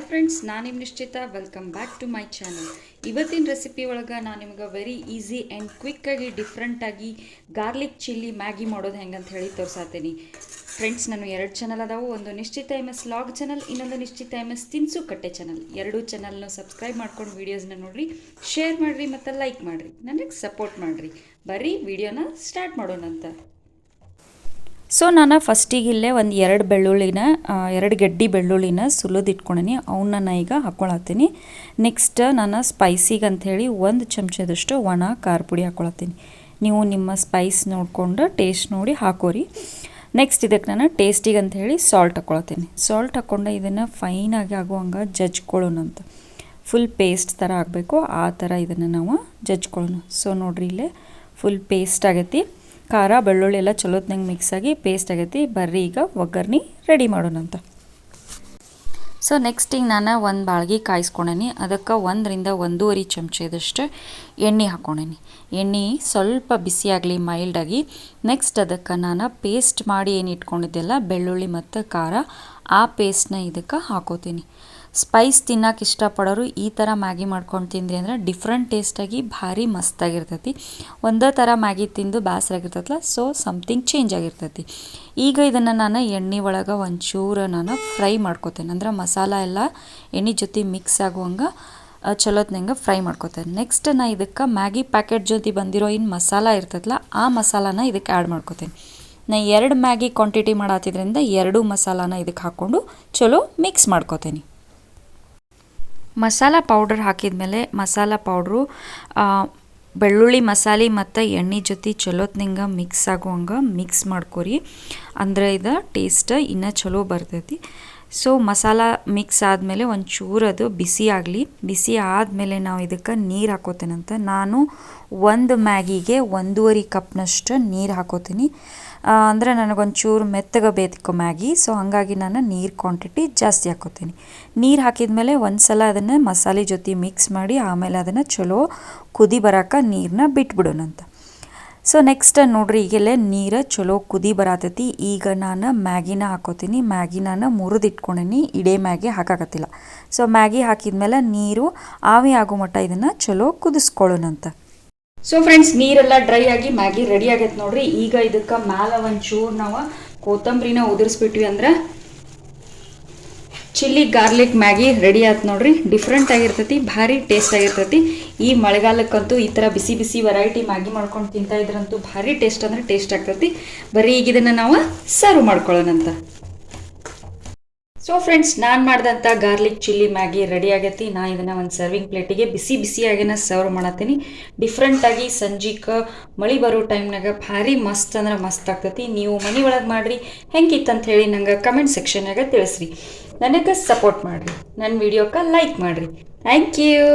Friends, ನಾನು ನಿಮ್ಮ Nishchita. Welcome back to my channel. ಇವತ್ತಿನ ರೆಸಿಪಿ ಒಳಗೆ ನಾನು ನಿಮಗೆ ವೆರಿ ಈಸಿ ಆ್ಯಂಡ್ ಕ್ವಿಕ್ಕಾಗಿ ಡಿಫ್ರೆಂಟಾಗಿ ಗಾರ್ಲಿಕ್ ಚಿಲ್ಲಿ ಮ್ಯಾಗಿ ಮಾಡೋದು ಹೆಂಗಂತ ಹೇಳಿ ತೋರಿಸಾತೀನಿ. ಫ್ರೆಂಡ್ಸ್, ನಾನು 2 ಚಾನಲ್ ಅದಾವು. ಒಂದು ನಿಶ್ಚಿತ MS ಲಾಗ್ ಚಾನಲ್, ಇನ್ನೊಂದು ನಿಶ್ಚಿತ MS ತಿನಿಸು ಕಟ್ಟೆ ಚಾನಲ್. 2 ಚಾನಲ್ನ ಸಬ್ಸ್ಕ್ರೈಬ್ ಮಾಡ್ಕೊಂಡು ವೀಡಿಯೋಸ್ನ ನೋಡಿರಿ, ಶೇರ್ ಮಾಡಿರಿ ಮತ್ತು ಲೈಕ್ ಮಾಡಿರಿ, ನನಗೆ ಸಪೋರ್ಟ್ ಮಾಡಿರಿ. ಬರ್ರಿ ವಿಡಿಯೋನ ಸ್ಟಾರ್ಟ್ ಮಾಡೋಣಂತ. ಸೊ ನಾನು ಫಸ್ಟಿಗೆ ಇಲ್ಲೇ ಒಂದು 2 ಗಡ್ಡಿ ಬೆಳ್ಳುಳ್ಳಿನ ಸುಲಿದಿಟ್ಕೊಂಡೀನಿ. ಅವನ್ನ ಈಗ ಹಾಕ್ಕೊಳತ್ತೀನಿ. ನೆಕ್ಸ್ಟ್ ನಾನು ಸ್ಪೈಸಿಗೆ ಅಂಥೇಳಿ 1 ಚಮಚದಷ್ಟು ಒಣ ಖಾರ ಪುಡಿ ಹಾಕ್ಕೊಳತ್ತೀನಿ. ನೀವು ನಿಮ್ಮ ಸ್ಪೈಸ್ ನೋಡಿಕೊಂಡು ಟೇಸ್ಟ್ ನೋಡಿ ಹಾಕೋರಿ. ನೆಕ್ಸ್ಟ್ ಇದಕ್ಕೆ ನಾನು ಟೇಸ್ಟಿಗೆ ಅಂಥೇಳಿ ಸಾಲ್ಟ್ ಹಾಕ್ಕೊಳತ್ತೀನಿ. ಸಾಲ್ಟ್ ಹಾಕ್ಕೊಂಡು ಇದನ್ನು ಫೈನಾಗಿ ಆಗುವಂಗೆ ಜಜ್ಕೊಳ್ಳೋಣಂತ. ಫುಲ್ ಪೇಸ್ಟ್ ಥರ ಆಗಬೇಕು, ಆ ಥರ ಇದನ್ನು ನಾವು ಜಜ್ಕೊಳ್ಳೋಣ. ಸೊ ನೋಡಿರಿ, ಇಲ್ಲೇ ಫುಲ್ ಪೇಸ್ಟ್ ಆಗೈತಿ. ಖಾರ ಬೆಳ್ಳುಳ್ಳಿ ಎಲ್ಲ ಚಲೋತ್ನಂಗೆ ಮಿಕ್ಸ್ ಆಗಿ ಪೇಸ್ಟ್ ಆಗೈತಿ. ಬರ್ರಿ ಈಗ ಒಗ್ಗರ್ಣೆ ರೆಡಿ ಮಾಡೋಣಂತ. ಸೊ ನೆಕ್ಸ್ಟ್ ಈಗ ನಾನು ಒಂದು ಬಾಳ್ಗೆ ಕಾಯಿಸ್ಕೊಂಡೇನಿ. ಅದಕ್ಕೆ 1 ರಿಂದ 1.5 ಚಮಚದಷ್ಟು ಎಣ್ಣೆ ಹಾಕ್ಕೊಂಡೇನಿ. ಎಣ್ಣೆ ಸ್ವಲ್ಪ ಬಿಸಿ ಆಗಲಿ ಮೈಲ್ಡಾಗಿ. ನೆಕ್ಸ್ಟ್ ಅದಕ್ಕೆ ನಾನು ಪೇಸ್ಟ್ ಮಾಡಿ ಏನು ಇಟ್ಕೊಂಡಿದ್ದೆಲ್ಲ ಬೆಳ್ಳುಳ್ಳಿ ಮತ್ತು ಖಾರ, ಆ ಪೇಸ್ಟ್ನ ಇದಕ್ಕೆ ಹಾಕೋತೀನಿ. ಸ್ಪೈಸ್ ತಿನ್ನೋಕೆ ಇಷ್ಟಪಡೋರು ಈ ಥರ ಮ್ಯಾಗಿ ಮಾಡ್ಕೊಂಡು ತಿಂದ್ರಿ ಅಂದ್ರೆ ಡಿಫ್ರೆಂಟ್ ಟೇಸ್ಟಾಗಿ ಭಾರಿ ಮಸ್ತಾಗಿರ್ತೈತಿ. ಒಂದೇ ಥರ ಮ್ಯಾಗಿ ತಿಂದು ಬೇಸರಾಗಿರ್ತೈತಲ್ಲ, ಸೊ ಸಮಥಿಂಗ್ ಚೇಂಜ್ ಆಗಿರ್ತೈತಿ. ಈಗ ಇದನ್ನು ನಾನು ಎಣ್ಣೆ ಒಳಗೆ ಒಂಚೂರು ನಾನು ಫ್ರೈ ಮಾಡ್ಕೋತೇನೆ. ಅಂದ್ರೆ ಮಸಾಲ ಎಲ್ಲ ಎಣ್ಣೆ ಜೊತೆ ಮಿಕ್ಸ್ ಆಗುವಂಗೆ ಚಲೋತ್ನಂಗೆ ಫ್ರೈ ಮಾಡ್ಕೋತೇನೆ. ನೆಕ್ಸ್ಟ್ ನಾ ಇದಕ್ಕೆ ಮ್ಯಾಗಿ ಪ್ಯಾಕೆಟ್ ಜೊತೆ ಬಂದಿರೋ ಏನು ಮಸಾಲ ಇರ್ತೈತಲ್ಲ, ಆ ಮಸಾಲಾನ ಇದಕ್ಕೆ ಆ್ಯಡ್ ಮಾಡ್ಕೋತೇನೆ. ನಾ 2 ಮ್ಯಾಗಿ ಕ್ವಾಂಟಿಟಿ ಮಾಡತ್ತಿದ್ರಿಂದ 2 ಮಸಾಲಾನ ಇದಕ್ಕೆ ಹಾಕ್ಕೊಂಡು ಚಲೋ ಮಿಕ್ಸ್ ಮಾಡ್ಕೋತೇನೆ. ಮಸಾಲ ಪೌಡರ್ ಹಾಕಿದ್ಮೇಲೆ ಮಸಾಲ ಪೌಡ್ರು ಬೆಳ್ಳುಳ್ಳಿ ಮಸಾಲೆ ಮತ್ತು ಎಣ್ಣೆ ಜೊತೆ ಚಲೋತ್ನಿಂಗೆ ಮಿಕ್ಸ್ ಆಗುವಂಗೆ ಮಿಕ್ಸ್ ಮಾಡ್ಕೊರಿ. ಅಂದರೆ ಇದು ಟೇಸ್ಟ್ ಇನ್ನೂ ಚಲೋ ಬರ್ತೈತಿ. ಸೊ ಮಸಾಲ ಮಿಕ್ಸ್ ಆದಮೇಲೆ ಒಂಚೂರು ಅದು ಬಿಸಿ ಆಗಲಿ. ಬಿಸಿ ಆದಮೇಲೆ ನಾವು ಇದಕ್ಕೆ ನೀರು ಹಾಕೋತೇನಂತ. ನಾನು 1 ಮ್ಯಾಗಿಗೆ 1.5 ಕಪ್ನಷ್ಟು ನೀರು ಹಾಕೋತೀನಿ. ಅಂದರೆ ನನಗೊಂಚೂರು ಮೆತ್ತಗೆ ಬೇಕು ಮ್ಯಾಗಿ, ಸೊ ಹಾಗಾಗಿ ನಾನು ನೀರು ಕ್ವಾಂಟಿಟಿ ಜಾಸ್ತಿ ಹಾಕೋತೀನಿ. ನೀರು ಹಾಕಿದ್ಮೇಲೆ ಒಂದು ಸಲ ಅದನ್ನು ಮಸಾಲೆ ಜೊತೆ ಮಿಕ್ಸ್ ಮಾಡಿ ಆಮೇಲೆ ಅದನ್ನು ಚಲೋ ಕುದಿ ಬರೋಕೆ ನೀರನ್ನ ಬಿಟ್ಬಿಡೋಣಂತ. ಸೊ ನೆಕ್ಸ್ಟ್ ನೋಡ್ರಿ, ಈಗೆಲ್ಲ ನೀರು ಚಲೋ ಕುದಿ ಬರತೈತಿ. ಈಗ ನಾನು ಮ್ಯಾಗಿನ ಹಾಕೋತೀನಿ. ಮ್ಯಾಗಿ ನಾನು ಮುರಿದಿಟ್ಕೊಂಡೀನಿ, ಇಡೇ ಮ್ಯಾಗಿ ಹಾಕಾಕತ್ತಿಲ್ಲ. ಸೊ ಮ್ಯಾಗಿ ಹಾಕಿದ್ಮೇಲೆ ನೀರು ಆವಿ ಆಗೋ ಮಟ್ಟ ಇದನ್ನು ಚಲೋ ಕುದಿಸ್ಕೊಳ್ಳೋಣಂತ. ಸೊ ಫ್ರೆಂಡ್ಸ್, ನೀರೆಲ್ಲ ಡ್ರೈ ಆಗಿ ಮ್ಯಾಗಿ ರೆಡಿ ಆಗೈತೆ ನೋಡ್ರಿ. ಈಗ ಇದಕ್ಕೆ ಮ್ಯಾಲೆ ಒಂಚೂರು ನಾವು ಕೊತ್ತಂಬರಿನ ಉದುರಿಸ್ಬಿಟ್ವಿ ಅಂದ್ರೆ ಚಿಲ್ಲಿ ಗಾರ್ಲಿಕ್ ಮ್ಯಾಗಿ ರೆಡಿ ಆಯ್ತು ನೋಡ್ರಿ. ಡಿಫ್ರೆಂಟ್ ಆಗಿರ್ತೈತಿ, ಭಾರಿ ಟೇಸ್ಟ್ ಆಗಿರ್ತೈತಿ. ಈ ಮಳೆಗಾಲಕ್ಕಂತೂ ಈ ಥರ ಬಿಸಿ ಬಿಸಿ ವೆರೈಟಿ ಮ್ಯಾಗಿ ಮಾಡ್ಕೊಂಡು ತಿಂತಾ ಇದ್ರಂತೂ ಭಾರಿ ಟೇಸ್ಟ್ ಅಂದರೆ ಟೇಸ್ಟ್ ಆಗ್ತೈತಿ. ಬರೀ ಈಗ ಇದನ್ನು ನಾವು ಸರ್ವ್ ಮಾಡ್ಕೊಳ್ಳೋಣಂತ. ಸೊ ಫ್ರೆಂಡ್ಸ್, ನಾನು ಮಾಡಿದಂಥ ಗಾರ್ಲಿಕ್ ಚಿಲ್ಲಿ ಮ್ಯಾಗಿ ರೆಡಿ ಆಗೈತಿ. ನಾನು ಇದನ್ನು ಒಂದು ಸರ್ವಿಂಗ್ ಪ್ಲೇಟಿಗೆ ಬಿಸಿ ಬಿಸಿಯಾಗಿನ ಸರ್ವ್ ಮಾಡತ್ತೀನಿ. ಡಿಫ್ರೆಂಟಾಗಿ ಸಂಜೆಗೆ ಮಳೆ ಬರೋ ಟೈಮ್ನಾಗ ಭಾರಿ ಮಸ್ತ್ ಅಂದ್ರೆ ಮಸ್ತ್ ಆಗ್ತೈತಿ. ನೀವು ಮನೆ ಒಳಗೆ ಮಾಡಿರಿ, ಹೆಂಗಿತ್ತಂತ ಹೇಳಿ ನಂಗೆ ಕಮೆಂಟ್ ಸೆಕ್ಷನ್ನಾಗ ತಿಳಿಸ್ರಿ. ನನಗೆ ಸಪೋರ್ಟ್ ಮಾಡಿರಿ, ನನ್ನ ವಿಡಿಯೋಕ್ಕೆ ಲೈಕ್ ಮಾಡಿರಿ. Thank you.